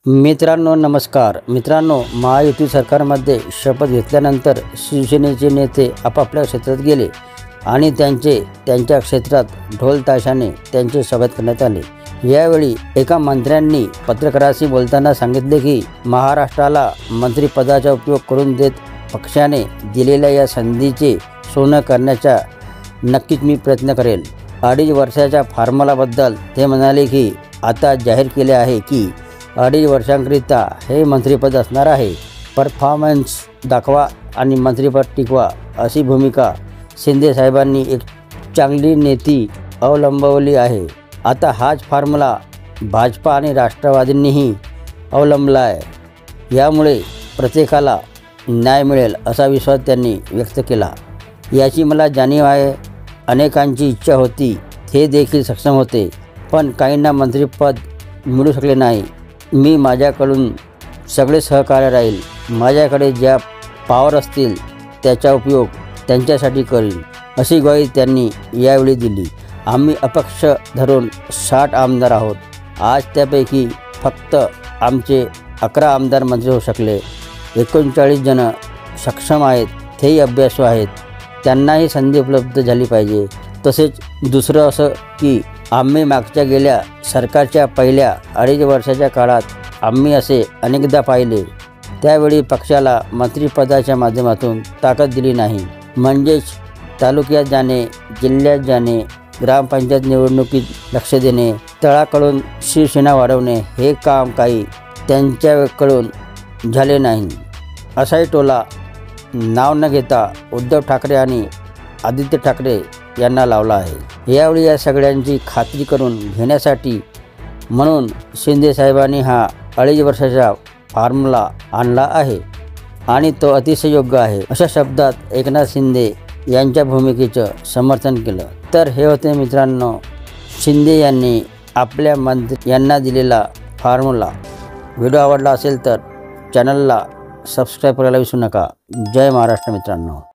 मित्रांनो नमस्कार। महायुती सरकारमध्ये शपथ घेतल्यानंतर शिवसेनेचे नेते आपापल्या क्षेत्रात गेले आणि त्यांच्या क्षेत्रात ढोल ताशाने त्यांचे स्वागत करण्यात आले। यावेळी एका मंत्र्यांनी पत्रकारांशी बोलताना सांगितले की महाराष्ट्राला मंत्रिपदाचा उपयोग करून देत पक्षाने दिलेल्या या संधीचे सोनं करण्याचा नक्कीच मी प्रयत्न करेल। 2.5 वर्षाच्या फॉर्म्युलाबद्दल ते म्हणाले की आता जाहीर केले आहे की 2.5 वर्षांकरिता हे मंत्रिपद असणार आहे। परफॉर्मन्स दाखवा आणि मंत्रिपद टिकवा अशी भूमिका शिंदे साहेबांनी एक चांगली नीती अवलंबवली आहे। आता हाच फॉर्म्युला भाजपा आणि राष्ट्रवादींनीही अवलंबला आहे। यामुळे प्रत्येकाला न्याय मिळेल असा विश्वास त्यांनी व्यक्त केला। याची मला जाणीव आहे। अनेकांची इच्छा होती, ते देखील सक्षम होते, पण काहींना मंत्रिपद मिळू शकले नाही। मी माझ्याकडून सगळे सहकार्य राहील। माझ्याकडे ज्या पॉवर असतील त्याचा उपयोग त्यांच्यासाठी करीन अशी ग्वाही त्यांनी यावेळी दिली। आम्ही अपक्ष धरून 60 आमदार आहोत। आज त्यापैकी फक्त आमचे 11 आमदार मंत्री होऊ शकले। 39 जण सक्षम आहेत, तेही अभ्यासू आहेत, त्यांनाही संधी उपलब्ध झाली पाहिजे। तसेच दुसरं असं की आम्ही मागच्या गेल्या सरकारच्या पहिल्या 2.5 वर्षाच्या काळात आम्ही असे अनेकदा पाहिले, त्यावेळी पक्षाला मंत्रिपदाच्या माध्यमातून ताकद दिली नाही। म्हणजेच तालुक्यात जाणे, जिल्ह्यात जाणे, ग्रामपंचायत निवडणुकीत लक्ष देणे, तळाकडून शिवसेना वाढवणे हे काम काही त्यांच्याकडून झाले नाही। असाही टोला नाव न घेता उद्धव ठाकरे आणि आदित्य ठाकरे यांना लावला आहे। यावेळी या सगळ्यांची खात्री करून घेण्यासाठी म्हणून शिंदे साहेबांनी हा 2.5 वर्षाचा फॉर्म्युला आणला आहे आणि तो अतिशय योग्य आहे अशा शब्दात एकनाथ शिंदे यांच्या भूमिकेचं समर्थन केलं। तर हे होते मित्रांनो शिंदे यांनी आपल्या मंत्री यांना दिलेला फॉर्म्युला। व्हिडिओ आवडला असेल तर चॅनलला सबस्क्राईब करायला विसरू नका। जय महाराष्ट्र मित्रांनो।